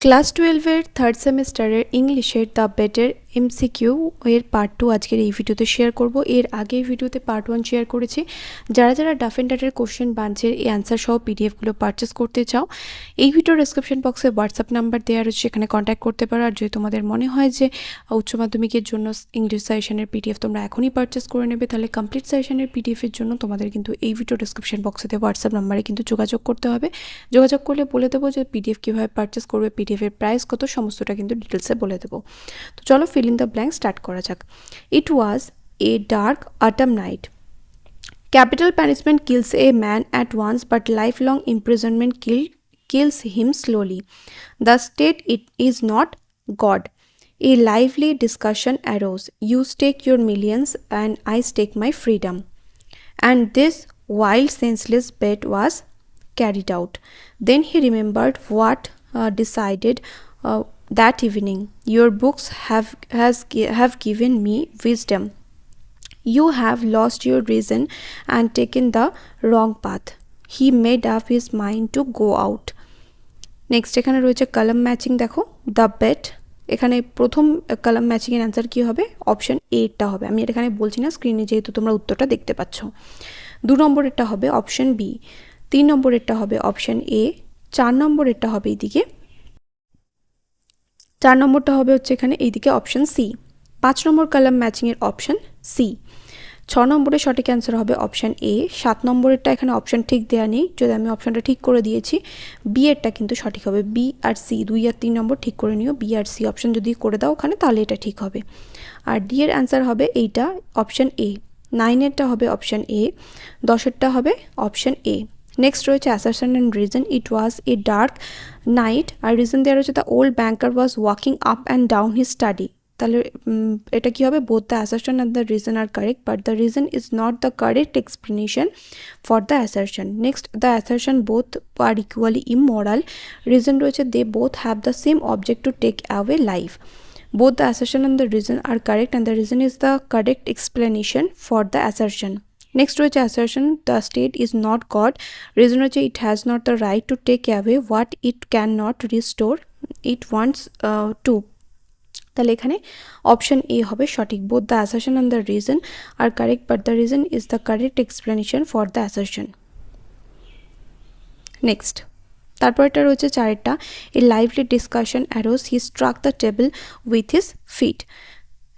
Class 12-এর third সেমিস্টারের ইংলিশের the বেটের MCQ এর পার্ট 2 আজকের এই ভিডিওতে শেয়ার করব। এর আগে এই ভিডিওতে পার্ট 1 শেয়ার করেছি। যারা যারা ডাফ এন্ড ডাটের কোশ্চেন বাঞ্চের এই অ্যান্সার সহ পিডিএফগুলো পারচেস করতে চাও, এই ভিডিওর ডেসক্রিপশন বক্সে হোয়াটসঅ্যাপ নাম্বার দেওয়া রয়েছে, সেখানে কন্ট্যাক্ট করতে পারো। আর যদি তোমাদের মনে হয় যে উচ্চ মাধ্যমিকের জন্য ইংলিশ সাজেশনের পিডিএফ তোমরা এখনই পারচেস করে নেবে, তাহলে কমপ্লিট সাজেশনের পিডিএফের জন্য তোমাদের কিন্তু এই ভিডিও ডেসক্রিপশন বক্সে হোয়াটসঅ্যাপ নাম্বারে কিন্তু যোগাযোগ করতে হবে। যোগাযোগ করলে বলে দেবো যে পিডিএফ কীভাবে পারচেস করবে, পিডিএফের প্রাইস কত, সমস্তটা কিন্তু ডিটেলসে বলে দেবো। তো চলো fill in the blank start করা যাক। It was a dark autumn night. Capital punishment kills a man at once, but lifelong imprisonment kills him slowly. The state it is not God. A lively discussion arose. You stake your millions and I stake my freedom. And this wild senseless bet was carried out. Then he remembered what decided that evening. Your books have given me wisdom. You have lost your reason and taken the wrong path. He made up his mind to go out. Next এখানে রয়েছে column matching. দেখো the bet, এখানে প্রথম column ম্যাচিংয়ের answer কী হবে? Option এটা হবে। আমি এখানে বলছি না, স্ক্রিনে যেহেতু তোমরা উত্তরটা দেখতে পাচ্ছ। 2 নম্বরেরটা হবে অপশন বি, 3 নম্বরেরটা হবে অপশন এ, 4 নম্বরেরটা হবে এইদিকে, 4 নম্বরটা হবে হচ্ছে এখানে এইদিকে অপশন সি। 5 নম্বর কলাম ম্যাচিংয়ের অপশন সি। 6 নম্বরের সঠিক অ্যান্সার হবে অপশান এ। 7 নম্বরেরটা এখানে অপশান ঠিক দেওয়া নেই, যদি আমি অপশানটা ঠিক করে দিয়েছি। বি এরটা কিন্তু সঠিক হবে, বি আর সি 2 আর 3 নম্বর ঠিক করে নিও। বি আর সি অপশান যদি করে দাও ওখানে, তাহলে এটা ঠিক হবে। আর ডি এর অ্যান্সার হবে এইটা, অপশান এ। 9এরটা হবে অপশান এ, 10এরটা হবে অপশান এ। নেক্সট রয়েছে assertion and reason. It was a dark night, আর রিজন দেওয়া রয়েছে the old banker was walking up and down his study. তাহলে এটা কী হবে? Both the assertion and the reason are correct, but the reason is not the correct explanation for the assertion. Next the assertion both are equally immoral. Reason রয়েছে they both have the same object to take away life. Both the assertion and the reason are correct, and the reason is the correct explanation for the assertion. Next রয়েছে assertion the state is not God. Reason রয়েছে it has not the right to take away what it cannot restore. It wants to. তাহলে এখানে option A হবে সঠিক। both the assertion and the reason are correct, but the reason is the correct explanation for the assertion. Next, তারপর এটা রয়েছে 4টা। A lively discussion arose, he struck the table with his feet.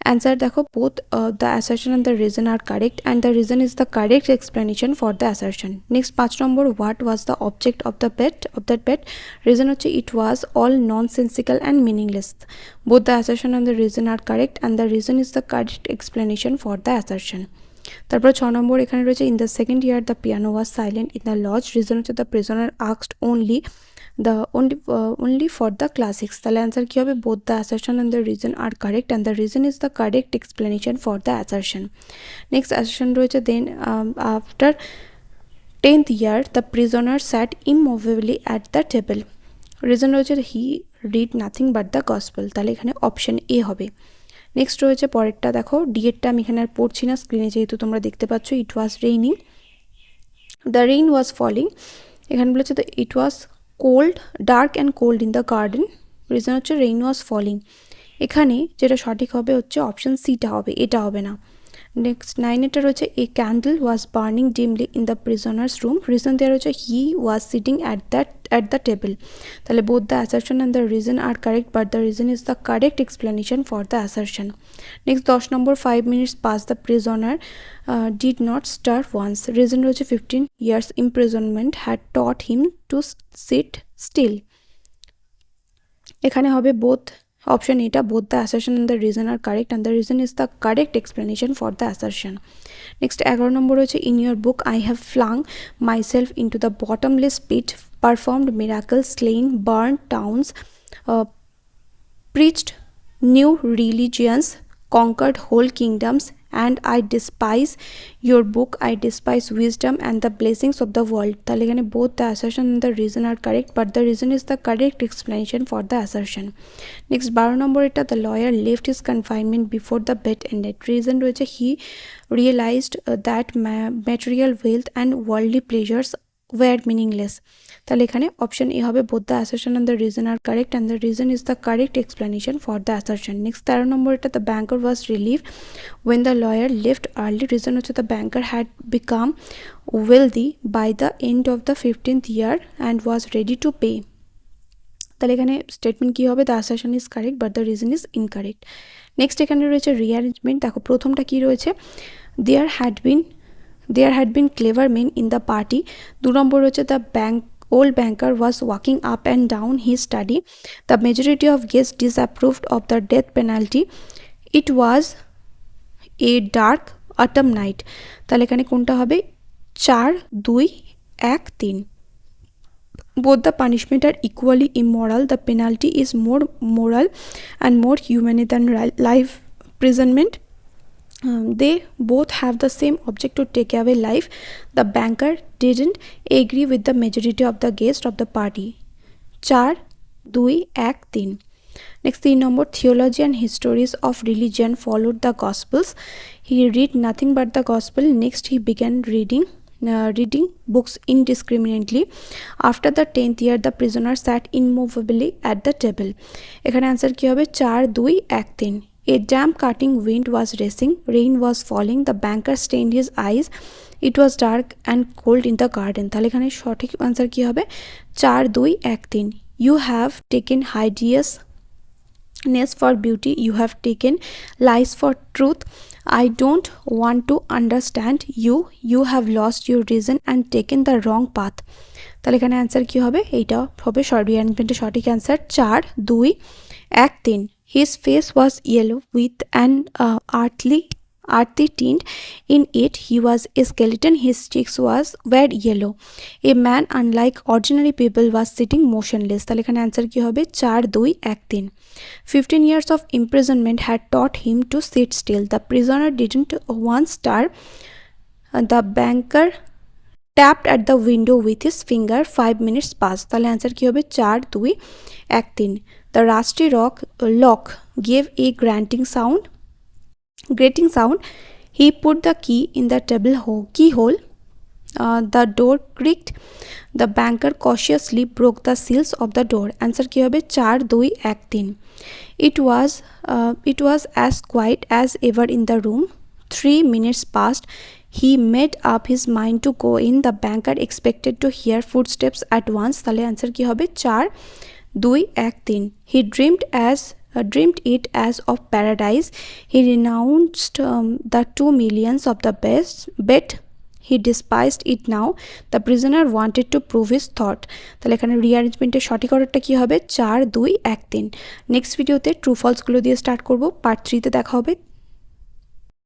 Answer দেখো both the assertion and the reason are correct, and the reason is the correct explanation for the assertion. Next 5 number, what was the object of that bet. Reason হচ্ছে it was all nonsensical and meaningless. Both the assertion and the reason are correct, and the reason is the correct explanation for the assertion. তারপর 6 number এখানে রয়েছে in the second year the piano was silent in the lodge. Reason হচ্ছে the prisoner asked only for the classics. তাহলে answer কী হবে? both the assertion and the reason are correct, and the reason is the correct explanation for the assertion. Next assertion রয়েছে then after 10th year the prisoner sat immovably at the table. Reason রয়েছে he read nothing but the gospel. তাহলে এখানে option A হবে। Next রয়েছে পরেরটা, দেখো D এরটা আমি এখানে আর পড়ছি না, স্ক্রিনে যেহেতু তোমরা দেখতে পাচ্ছ। It was raining, the rain was falling. এখানে বলেছে the it was cold, dark and cold in the garden. Reason হচ্ছে রেইন ওয়াজ ফলিং। এখানে যেটা সঠিক হবে হচ্ছে অপশন সিটা হবে, এটা হবে না। নেক্সট 9এটা রয়েছে a candle was burning dimly in the prisoner's room. Reason দেওয়া রয়েছে he was sitting at the table. তাহলে both the assertion and the reason are correct, but the reason is the correct explanation for the assertion. Next 10 number, 5 minutes past the prisoner did not stir once. Reason রয়েছে 15 years imprisonment had taught him to sit still. এখানে হবে both, option এটা, both the assertion and the reason are correct, and the reason is the correct explanation for the assertion. Next 11 number রয়েছে in your book I have flung myself into the bottomless pit, performed miracles, slain, burn towns, preached new religions, conquered whole kingdoms, and I despise your book, I despise wisdom and the blessings of the world. তাহলে এখানে both the assertion and the reason are correct, but the reason is the correct explanation for the assertion. Next 12 নম্বর এটা, the lawyer left his confinement before the bet ended. Reason রয়েছে he realized that material wealth and worldly pleasures were meaningless. তাহলে এখানে option A হবে both the assertion and the reason are correct and the reason is the correct explanation for the assertion. Next 13 নম্বর এটা the banker was relieved when the lawyer left early. Reason হচ্ছে the banker had become wealthy by the end of the 15th year and was ready to pay. তাহলে এখানে statement কি হবে, the assertion is correct but the reason is incorrect. Next এখানে রয়েছে rearrangement. দেখো প্রথমটা কি রয়েছে, there had been clever men in the party. 2 নম্বর হচ্ছে the old banker was walking up and down his study. The majority of guests disapproved of the death penalty. It was a dark autumn night. তাহলে এখানে কোনটা হবে, 4, 2, 1, 3। Both the punishment are equally immoral. The penalty is more moral and more humane than life imprisonment. They both have the same object to take away life. The banker didn't agree with the majority of the guests of the party. 4, 2, 1, 3। Next 3 number, theology and histories of religion followed the gospels. He read nothing but the gospel. Next he began reading books indiscriminately. After the 10th year the prisoner sat immovably at the table. এখানে answer কি হবে, 4, 2, 1, 3। A damp cutting wind was racing, rain was falling, the banker strained his eyes, it was dark and cold in the garden. তাহলে এখানে সঠিক answer কি হবে, 4, 2, 1, 3। You have taken hideousness for beauty, you have taken lies for truth. I don't want to understand you. You have lost your reason and taken the wrong path. তাহলে এখানে answer কি হবে, এইটা হবে রিঅ্যারেঞ্জমেন্টের সঠিক answer, 4, 2, 1, 3। His face was yellow with an earthy tint in it. He was a skeleton. His cheeks were yellow. A man unlike ordinary people was sitting motionless. তাহলে এখানে answer কি হবে, 4, 2, 1, 3। 15 years of imprisonment had taught him to sit still. The prisoner didn't once stir. The banker tapped at the window with his finger. 5 minutes passed. তাহলে answer কি হবে, 4, 2, 1, 3। The rusty lock gave a grating sound. He put the key in the keyhole. The door creaked. The banker cautiously broke the seals of the door. Answer কি হবে, 4, 2, 1, 3। It was as quiet as ever in the room. 3 minutes passed. He made up his mind to go in. The banker expected to hear footsteps at once. তাহলে answer কি হবে, 4, 2, 1, 3। He dreamed it as of paradise. He renounced the 2 millions of the bet. He despised it now. The prisoner wanted to prove his thought. তাহলে এখানে রিঅ্যারেঞ্জমেন্টের সঠিক অর্ডারটা কি হবে, 4, 2, 1, 3। Next ভিডিওতে ট্রু ফলসগুলো দিয়ে স্টার্ট করব, পার্ট 3তে দেখা হবে।